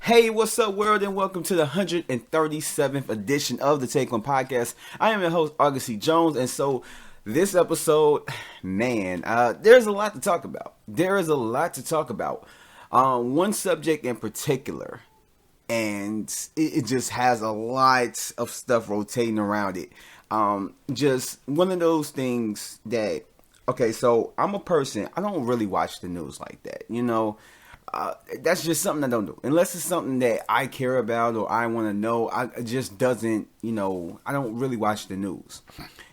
Hey, what's up, world, and welcome to the 137th edition of the Take One Podcast. I am your host, August C. Jones, and so this episode, man, there's a lot to talk about. One subject in particular, and it just has a lot of stuff rotating around it. Just one of those things that, okay, so I'm a person, I don't really watch the news like that, that's just something I don't do. Unless it's something that I care about or I want to know, it just doesn't, I don't really watch the news.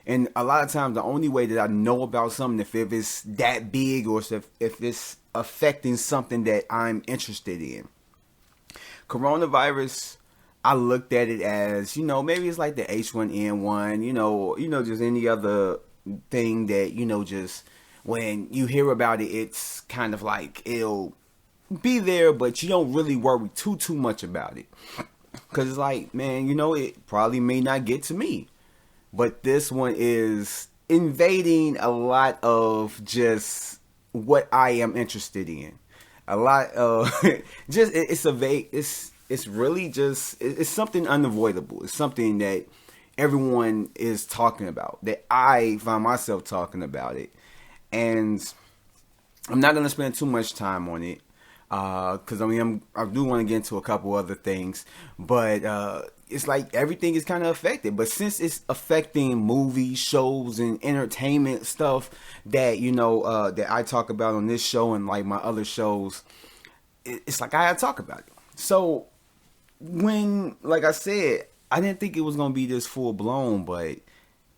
And a lot of times the only way that I know about something, if it's that big or if it's affecting something that I'm interested in. Coronavirus, I looked at it as, maybe it's like the H1N1, just any other thing that, just when you hear about it, it's kind of like it'll be there, but you don't really worry too much about it, because it's like, man, it probably may not get to me, but this one is invading a lot of just what I am interested in. A lot of it's really just it's something unavoidable. It's something that everyone is talking about, that I find myself talking about it, and I'm not gonna spend too much time on it. Because I do want to get into a couple other things, but it's like everything is kind of affected. But since it's affecting movies, shows, and entertainment stuff that that I talk about on this show and like my other shows, it's like I had to talk about it. So when, like I said, I didn't think it was gonna be this full blown, but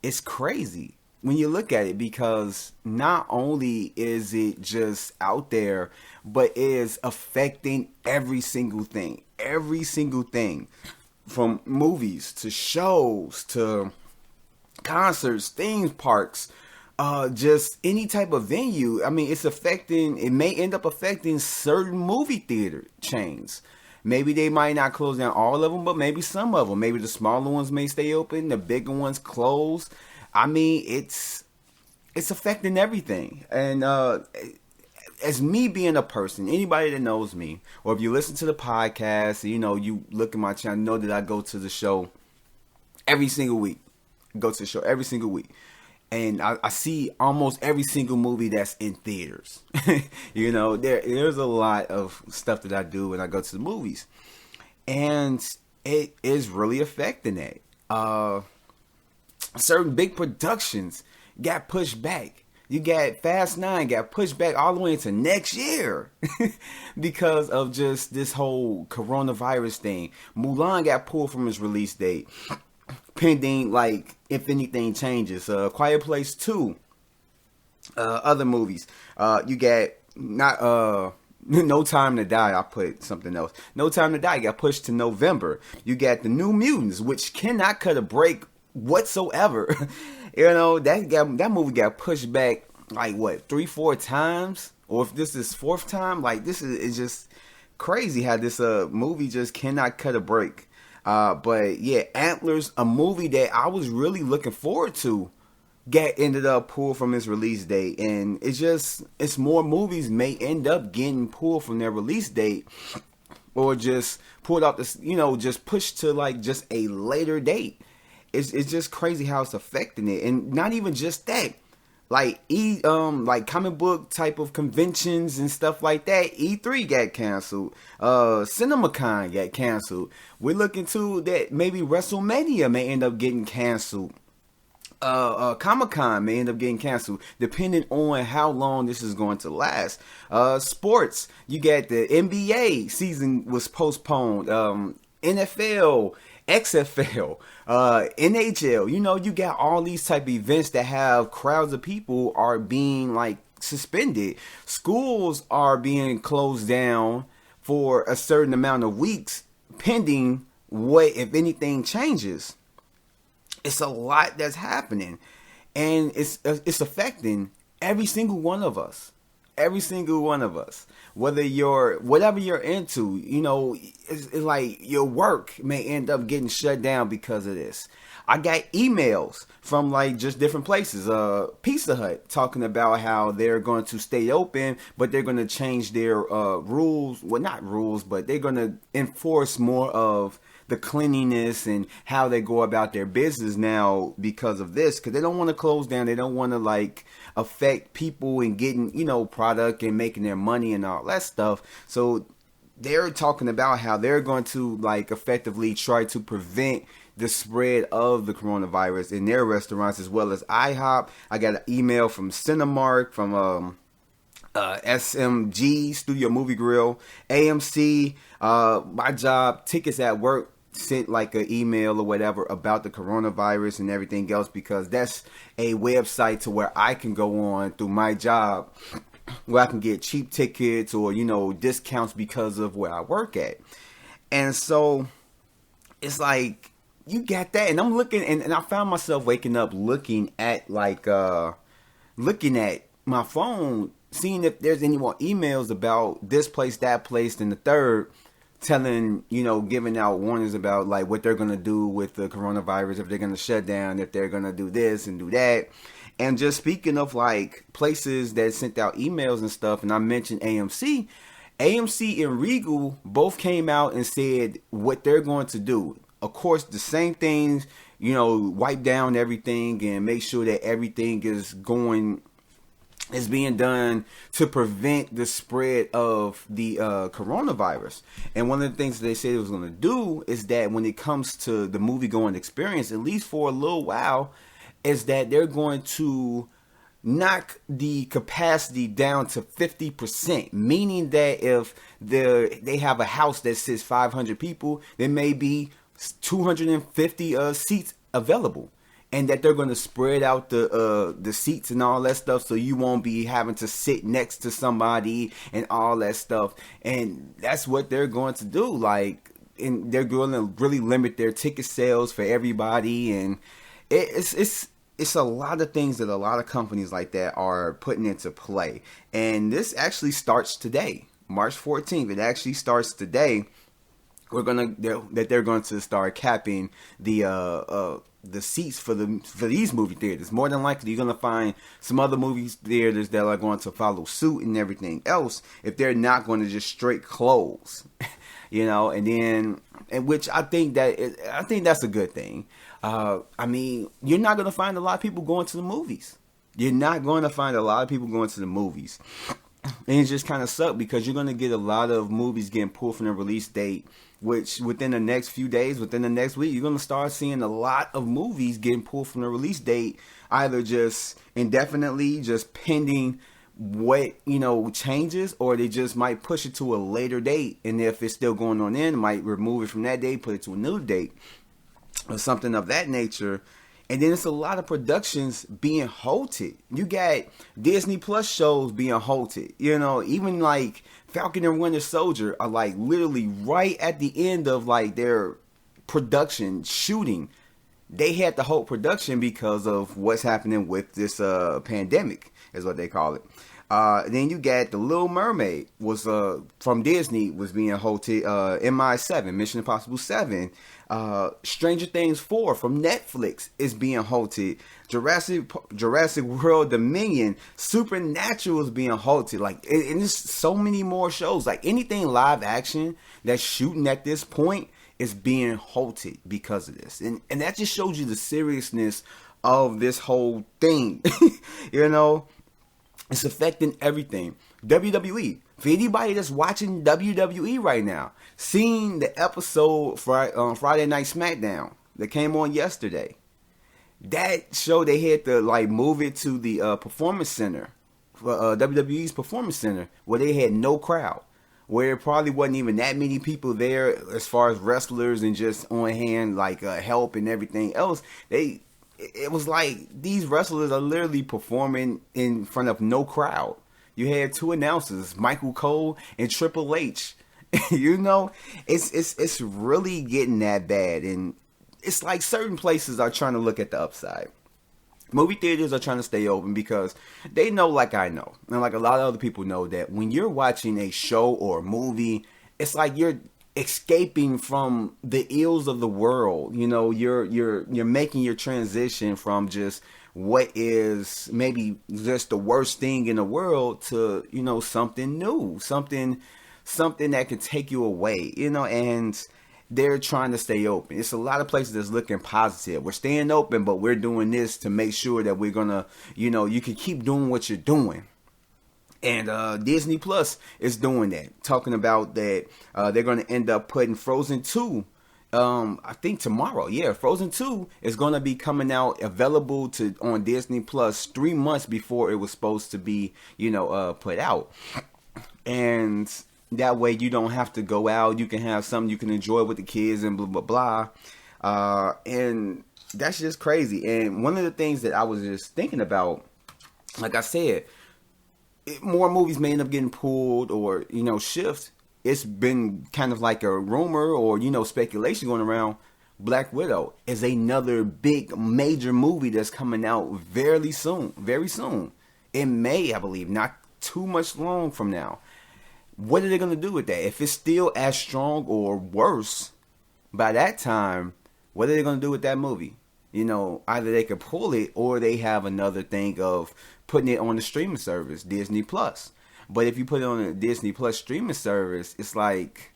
it's crazy when you look at it, because not only is it just out there, but it is affecting every single thing, from movies to shows to concerts, theme parks, just any type of venue. I mean, it may end up affecting certain movie theater chains. Maybe they might not close down all of them, but maybe some of them. Maybe the smaller ones may stay open, the bigger ones close. I mean, it's affecting everything. And as me being a person, anybody that knows me, or if you listen to the podcast, you look at my channel, know that I go to the show every single week. And I see almost every single movie that's in theaters. There's a lot of stuff that I do when I go to the movies. And it is really affecting that. Certain big productions got pushed back. You got Fast 9 got pushed back all the way into next year because of just this whole coronavirus thing. Mulan got pulled from its release date, pending, like, if anything changes. Quiet Place 2, other movies. You got No Time to Die. I put something else. No Time to Die got pushed to November. You got The New Mutants, which cannot cut a break whatsoever. That movie got pushed back like 3-4 times, or if this is fourth time, like this is just crazy how this movie just cannot cut a break. But yeah, Antlers, a movie that I was really looking forward to, ended up pulled from its release date, and it's more movies may end up getting pulled from their release date, or just pulled out this, just pushed to like just a later date. It's just crazy how it's affecting it. And not even just that, like like comic book type of conventions and stuff like that. E3 got canceled. CinemaCon got canceled. We're looking to that maybe WrestleMania may end up getting canceled. Comic-Con may end up getting canceled, depending on how long this is going to last. Sports, you got the NBA season was postponed. NFL, XFL, NHL, you got all these type of events that have crowds of people are being like suspended. Schools are being closed down for a certain amount of weeks, pending what, if anything, changes. It's a lot that's happening, and it's affecting every single one of us. Whatever you're into, it's like your work may end up getting shut down because of this. I got emails from like just different places. Pizza Hut talking about how they're going to stay open, but they're going to change their rules. Well, not rules, but they're going to enforce more of the cleanliness and how they go about their business now because of this. Because they don't want to close down. They don't want to like affect people and getting, product and making their money and all that stuff. So they're talking about how they're going to like effectively try to prevent the spread of the coronavirus in their restaurants, as well as IHOP. I got an email from Cinemark, from SMG, Studio Movie Grill, AMC, my job, Tickets at Work sent like an email or whatever about the coronavirus and everything else, because that's a website to where I can go on through my job where I can get cheap tickets or, discounts because of where I work at. And so it's like, you got that, and I'm looking, and I found myself waking up looking at looking at my phone, seeing if there's any more emails about this place, that place, and the third, telling, giving out warnings about like what they're gonna do with the coronavirus, if they're gonna shut down, if they're gonna do this and do that. And just speaking of like places that sent out emails and stuff, and I mentioned AMC and Regal both came out and said what they're going to do. Of course, the same things, wipe down everything and make sure that everything is being done to prevent the spread of the coronavirus. And one of the things they said it was going to do is that when it comes to the movie going experience, at least for a little while, is that they're going to knock the capacity down to 50%, meaning that if they have a house that sits 500 people, there may be 250 seats available, and that they're going to spread out the seats and all that stuff, so you won't be having to sit next to somebody and all that stuff. And that's what they're going to do. Like, and they're going to really limit their ticket sales for everybody, and it's a lot of things that a lot of companies like that are putting into play. And this actually starts today, March 14th. It actually starts today. They're going to start capping the seats for these movie theaters. More than likely, you're going to find some other movie theaters that are going to follow suit and everything else if they're not going to just straight close, and which I think that's a good thing. I mean, you're not going to find a lot of people going to the movies. You're not going to find a lot of people going to the movies. And it just kind of sucks because you're going to get a lot of movies getting pulled from the release date, which within the next few days, within the next week, you're going to start seeing a lot of movies getting pulled from the release date, either just indefinitely, just pending what, changes, or they just might push it to a later date. And if it's still going on then, might remove it from that date, put it to a new date or something of that nature. And then it's a lot of productions being halted. You got Disney Plus shows being halted. Even like Falcon and Winter Soldier are like literally right at the end of like their production shooting. They had to halt production because of what's happening with this pandemic, is what they call it. Then you got The Little Mermaid was from Disney was being halted. MI7, Mission Impossible 7. Stranger Things 4 from Netflix is being halted. Jurassic World Dominion, Supernatural is being halted. Like, and there's so many more shows. Like anything live action that's shooting at this point is being halted because of this. And that just shows you the seriousness of this whole thing. It's affecting everything. WWE. For anybody that's watching WWE right now, seeing the episode Friday Night SmackDown that came on yesterday, that show they had to like move it to the Performance Center, WWE's Performance Center, where they had no crowd, where it probably wasn't even that many people there as far as wrestlers and just on hand like help and everything else. It was like these wrestlers are literally performing in front of no crowd. You had two announcers, Michael Cole and Triple H. It's really getting that bad. And it's like certain places are trying to look at the upside. Movie theaters are trying to stay open because they know, like I know, and like a lot of other people know, that when you're watching a show or a movie, it's like you're escaping from the ills of the world. You know, you're making your transition from just what is maybe just the worst thing in the world to, you know, something new, something that can take you away, you know. And they're trying to stay open. It's a lot of places that's looking positive. We're staying open, but we're doing this to make sure that we're gonna, you know, you can keep doing what you're doing. And Disney Plus is doing that, talking about that they're going to end up putting Frozen 2, I think tomorrow. Yeah, Frozen 2 is going to be coming out available to on Disney Plus 3 months before it was supposed to be, you know, put out. And that way you don't have to go out. You can have something you can enjoy with the kids and blah, blah, blah. And that's just crazy. And one of the things that I was just thinking about, like I said, more movies may end up getting pulled or, you know, shift. It's been kind of like a rumor or, you know, speculation going around. Black Widow is another big major movie that's coming out very soon. In May, I believe, not too much long from now. What are they going to do with that? If it's still as strong or worse by that time, what are they going to do with that movie? You know, either they could pull it or they have another thing of putting it on the streaming service, Disney Plus. But if you put it on a Disney Plus streaming service, it's like,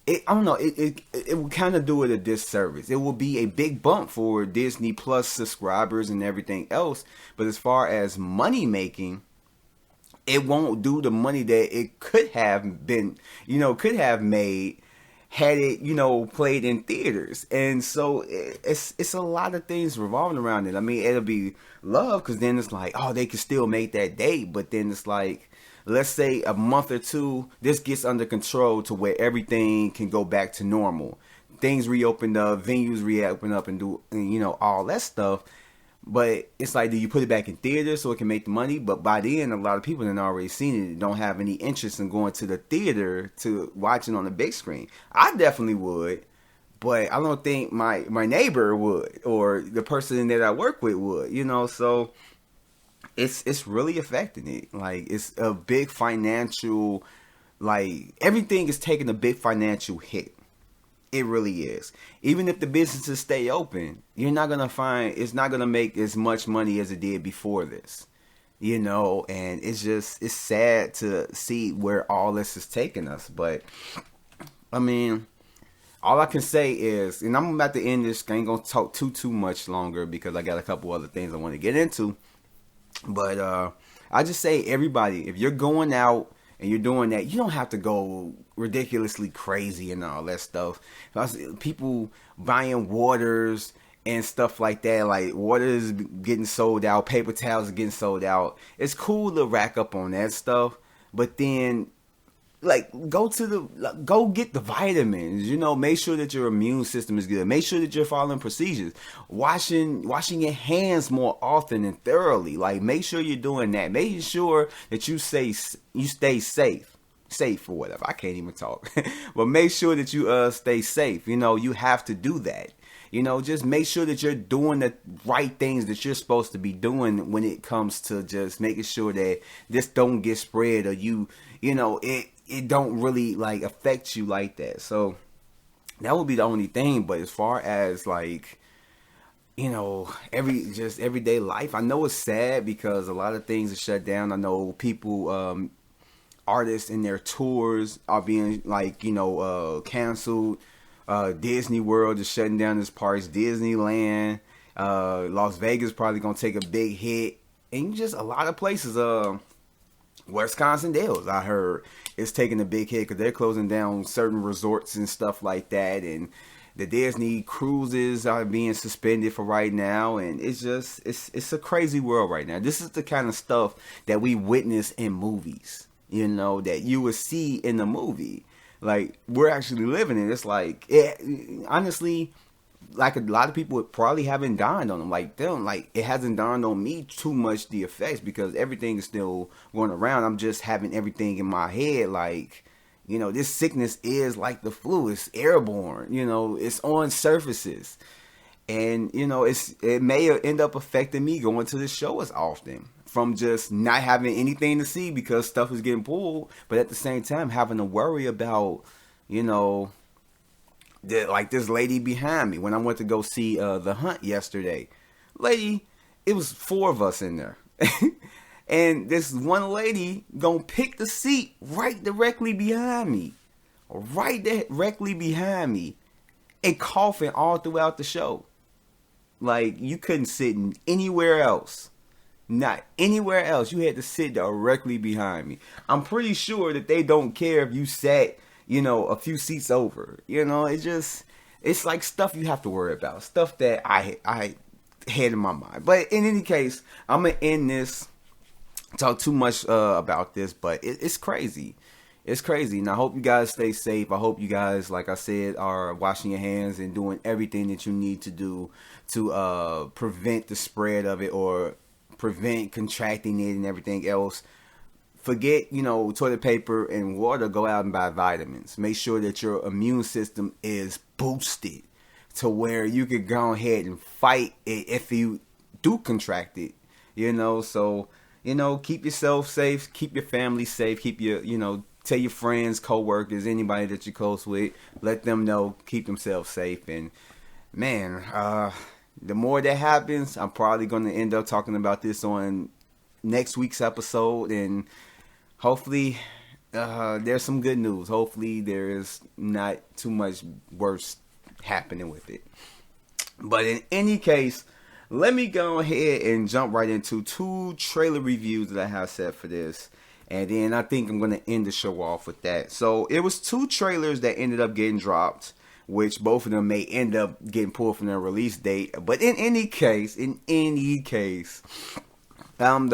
I don't know, it will kind of do it a disservice. It will be a big bump for Disney Plus subscribers and everything else. But as far as money making, it won't do the money that it could have been, you know, could have made had it, you know, played in theaters. And so it's a lot of things revolving around it. I mean, it'll be love because then it's like, oh, they can still make that date. But then it's like, let's say a month or two, this gets under control to where everything can go back to normal. Things reopen up, venues reopen up and do, you know, all that stuff. But it's like, do you put it back in theaters so it can make the money? But by then, a lot of people have already seen it. Don't have any interest in going to the theater to watch it on the big screen. I definitely would, but I don't think my neighbor would or the person that I work with would. You know, so it's really affecting it. Like, it's a big financial, like, everything is taking a big financial hit. It really is. Even if the businesses stay open, you're not going to find, it's not going to make as much money as it did before this, you know, and it's sad to see where all this is taking us. But I mean, all I can say is, and I'm about to end this, I ain't going to talk too much longer because I got a couple other things I want to get into. But I just say, everybody, if you're going out and you're doing that, you don't have to go ridiculously crazy and all that stuff. People buying waters and stuff like that, like waters getting sold out, paper towels are getting sold out. It's cool to rack up on that stuff, but then, like, go get the vitamins, you know, make sure that your immune system is good. Make sure that you're following procedures. Washing your hands more often and thoroughly. Like, make sure you're doing that. Making sure that you stay safe or whatever. I can't even talk. But make sure that you stay safe. You know, you have to do that. You know, just make sure that you're doing the right things that you're supposed to be doing when it comes to just making sure that this don't get spread or you know, it don't really, like, affect you like that. So that would be the only thing. But as far as, like, you know, everyday life, I know it's sad because a lot of things are shut down. I know people, artists and their tours are being, like, you know, canceled. Disney World is shutting down its parks. Disneyland, Las Vegas probably gonna take a big hit, and just a lot of places. Wisconsin Dells, I heard, is taking a big hit because they're closing down certain resorts and stuff like that, and the Disney cruises are being suspended for right now, and it's a crazy world right now. This is the kind of stuff that we witness in movies, you know, that you would see in the movie. Like, we're actually living it. It's like, honestly, like, a lot of people probably haven't dawned on them. Like, it hasn't dawned on me too much, the effects, because everything is still going around. I'm just having everything in my head, like, you know, this sickness is like the flu. It's airborne, you know, it's on surfaces. And, you know, it may end up affecting me going to the show as often, from just not having anything to see because stuff is getting pulled, but at the same time having to worry about, you know, like this lady behind me when I went to go see The Hunt yesterday. Lady, it was 4 of us in there. And this one lady gonna pick the seat right directly behind me. Right directly behind me. And coughing all throughout the show. Like, you couldn't sit anywhere else. Not anywhere else. You had to sit directly behind me. I'm pretty sure that they don't care if you sat, a few seats over. It's like stuff you have to worry about. Stuff that I had in my mind. But in any case, I'm going to end this. Talk too much about this, but it's crazy. It's crazy. And I hope you guys stay safe. I hope you guys, like I said, are washing your hands and doing everything that you need to do to prevent the spread of it or prevent contracting it and everything else. Forget, toilet paper and water. Go out and buy vitamins. Make sure that your immune system is boosted to where you could go ahead and fight it if you do contract it. So, keep yourself safe. Keep your family safe. Keep your, tell your friends, co-workers, anybody that you're close with. Let them know. Keep themselves safe. And, man, the more that happens, I'm probably going to end up talking about this on next week's episode. And hopefully there's some good news. Hopefully there is not too much worse happening with it. But in any case, let me go ahead and jump right into 2 trailer reviews that I have set for this. And then I think I'm going to end the show off with that. So it was 2 trailers that ended up getting dropped, which both of them may end up getting pulled from their release date. But in any case, the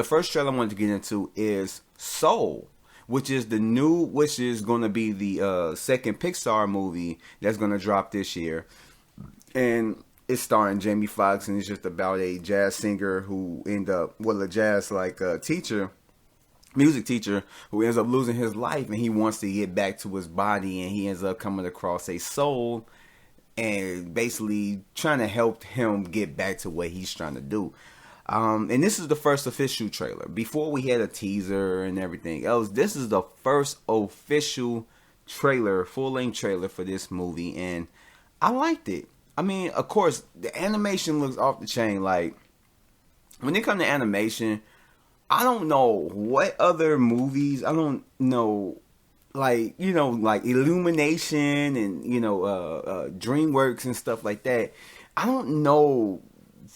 first trailer I wanted to get into is Soul, which is going to be the second Pixar movie that's going to drop this year. And it's starring Jamie Foxx, and it's just about a jazz singer who a jazz music teacher who ends up losing his life, and he wants to get back to his body, and he ends up coming across a soul and basically trying to help him get back to what he's trying to do. And this is the first official trailer. Before we had a teaser and everything else, this is the first official trailer, full-length trailer for this movie, and I liked it. I mean, of course, the animation looks off the chain. Like, when it comes to animation, I don't know what other movies, I don't know, like Illumination and, DreamWorks and stuff like that. I don't know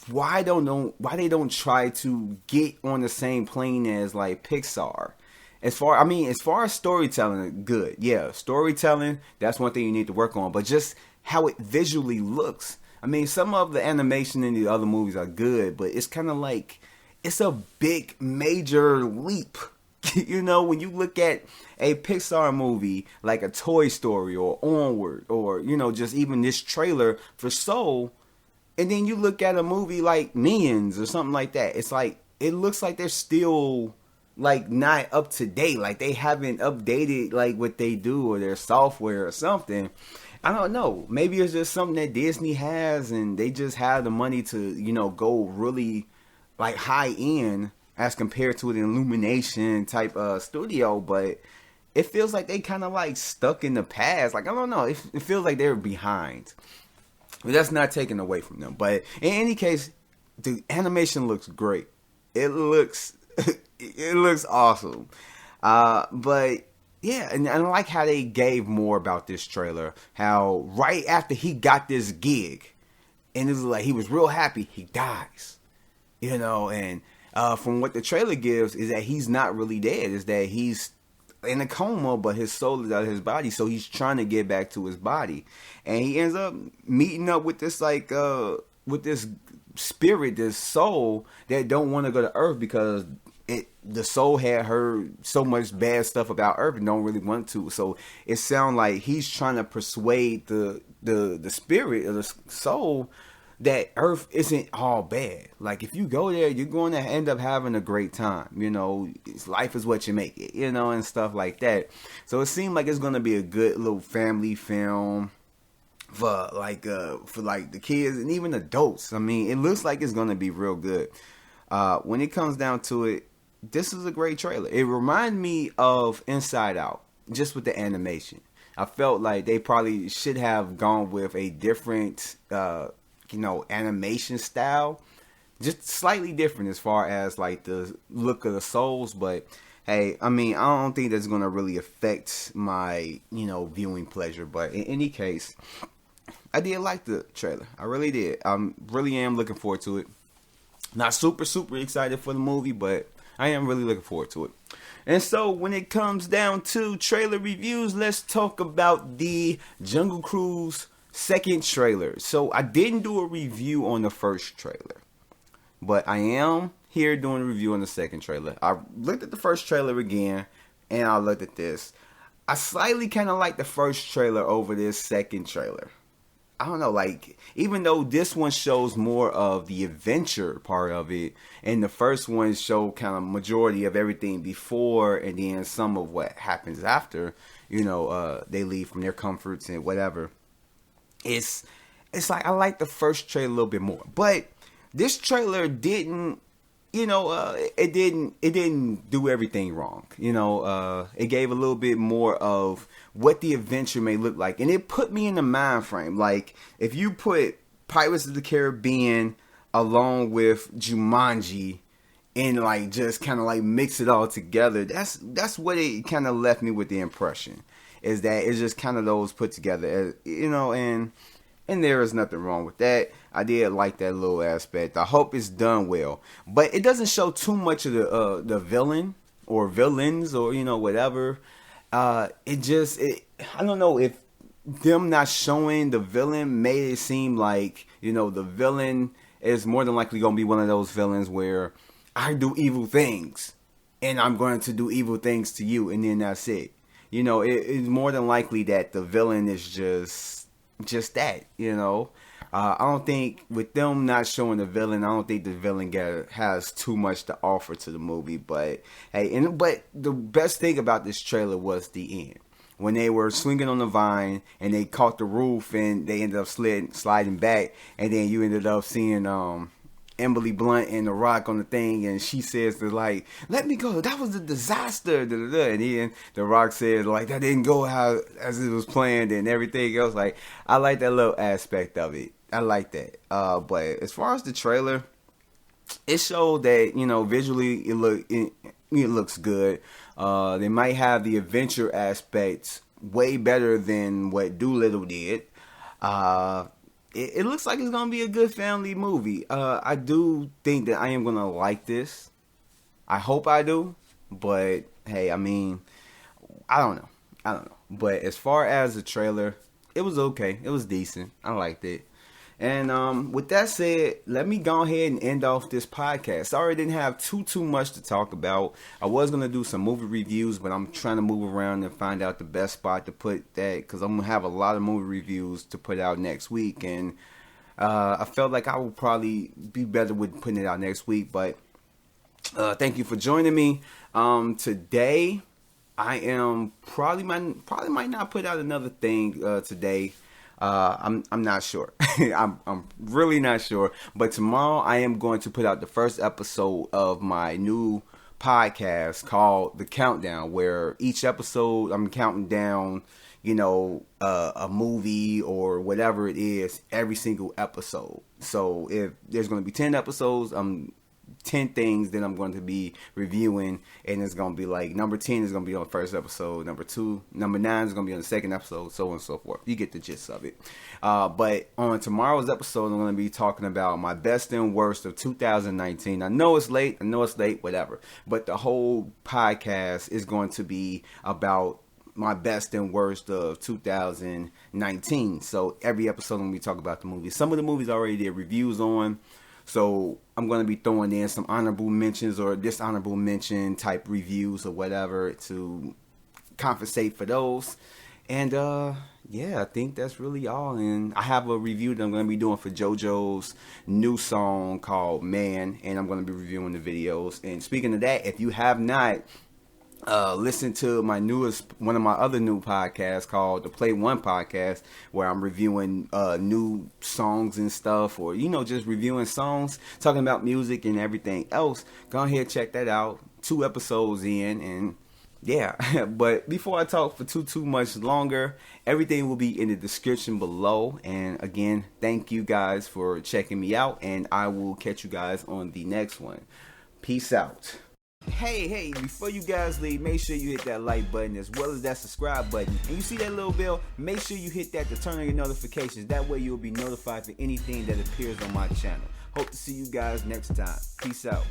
why they don't try to get on the same plane as, like, Pixar. As far as storytelling, good. Yeah, storytelling, that's one thing you need to work on. But just how it visually looks. I mean, some of the animation in the other movies are good, but it's kind of like, it's a big, major leap. When you look at a Pixar movie like a Toy Story or Onward or, just even this trailer for Soul, and then you look at a movie like Minions or something like that, it's like, it looks like they're still, like, not up to date. Like, they haven't updated, like, what they do or their software or something. I don't know. Maybe it's just something that Disney has and they just have the money to, go really, like, high end as compared to an Illumination type studio. But it feels like they kind of, like, stuck in the past. Like, I don't know. It feels like they're behind. But that's not taken away from them. But in any case, the animation looks great. It looks awesome. But yeah, and I like how they gave more about this trailer. How right after he got this gig, and it was like he was real happy, he dies. And from what the trailer gives is that he's not really dead. Is that he's in a coma, but his soul is out of his body, so he's trying to get back to his body. And he ends up meeting up with this with this spirit, this soul that don't want to go to Earth because the soul had heard so much bad stuff about Earth and don't really want to. So it sounds like he's trying to persuade the spirit of the soul that Earth isn't all bad. Like, if you go there, you're going to end up having a great time. Life is what you make it, and stuff like that. So it seemed like it's going to be a good little family film for the kids and even adults. I mean, it looks like it's going to be real good. When it comes down to it, this is a great trailer. It reminded me of Inside Out, just with the animation. I felt like they probably should have gone with a different, animation style, just slightly different as far as like the look of the souls. But hey, I mean, I don't think that's gonna really affect my, viewing pleasure. But in any case, I did like the trailer. I really did. I really am looking forward to it. Not super, super excited for the movie, but I am really looking forward to it. And so when it comes down to trailer reviews, let's talk about the Jungle Cruise second trailer. So I didn't do a review on the first trailer, but I am here doing a review on the second trailer. I looked at the first trailer again, and I looked at this. I slightly kind of like the first trailer over this second trailer. I don't know, like, even though this one shows more of the adventure part of it, and the first one showed kind of majority of everything before, and then some of what happens after, they leave from their comforts and whatever. It's like I like the first trailer a little bit more, but this trailer didn't, it didn't do everything wrong. It gave a little bit more of what the adventure may look like, and it put me in the mind frame. Like, if you put Pirates of the Caribbean along with Jumanji and like just kind of like mix it all together, that's what it kind of left me with the impression, is that it's just kind of those put together, and there is nothing wrong with that. I did like that little aspect. I hope it's done well, but it doesn't show too much of the villain or villains or whatever. I don't know if them not showing the villain made it seem like the villain is more than likely gonna be one of those villains where I do evil things and I'm going to do evil things to you, and then that's it. It's more than likely that the villain is just that. I don't think with them not showing the villain, I don't think the villain has too much to offer to the movie. But hey, but the best thing about this trailer was the end, when they were swinging on the vine and they caught the roof and they ended up sliding back, and then you ended up seeing Emily Blunt and The Rock on the thing, and she says to like, "Let me go. That was a disaster." And then The Rock says like, "That didn't go as it was planned," and everything else. Like, I like that little aspect of it. I like that. But as far as the trailer, it showed that visually it looks good. They might have the adventure aspects way better than what Doolittle did. It looks like it's gonna be a good family movie. I do think that I am gonna like this. I hope I do. But hey, I mean, I don't know. But as far as the trailer, it was okay. It was decent. I liked it. And with that said, let me go ahead and end off this podcast. Sorry I didn't have too much to talk about. I was going to do some movie reviews, but I'm trying to move around and find out the best spot to put that, because I'm going to have a lot of movie reviews to put out next week. And I felt like I would probably be better with putting it out next week. But thank you for joining me. Today, I am probably might not put out another thing today. I'm not sure. I'm really not sure. But tomorrow I am going to put out the first episode of my new podcast called The Countdown, where each episode I'm counting down, a movie or whatever it is every single episode. So if there's going to be 10 episodes, 10 things that I'm going to be reviewing, and it's going to be like number 10 is going to be on the first episode, number 9 is going to be on the second episode, so on and so forth. You get the gist of it. But on tomorrow's episode, I'm going to be talking about my best and worst of 2019. I know it's late, whatever. But the whole podcast is going to be about my best and worst of 2019. So every episode I'm going to be talking about the movies. Some of the movies I already did reviews on. So I'm going to be throwing in some honorable mentions or dishonorable mention type reviews or whatever to compensate for those. And I think that's really all. And I have a review that I'm going to be doing for JoJo's new song called Man, and I'm going to be reviewing the videos. And speaking of that, if you have not listen to one of my other new podcasts called the Play One Podcast, where I'm reviewing new songs and stuff, or just reviewing songs, talking about music and everything else. Go ahead, check that out. 2 episodes in, and Yeah, but before I talk for too much longer, everything will be in the description below. And again, thank you guys for checking me out, and I will catch you guys on the next one. Peace out. Hey, before you guys leave, make sure you hit that like button as well as that subscribe button. And you see that little bell? Make sure you hit that to turn on your notifications. That way you'll be notified for anything that appears on my channel. Hope to see you guys next time. Peace out.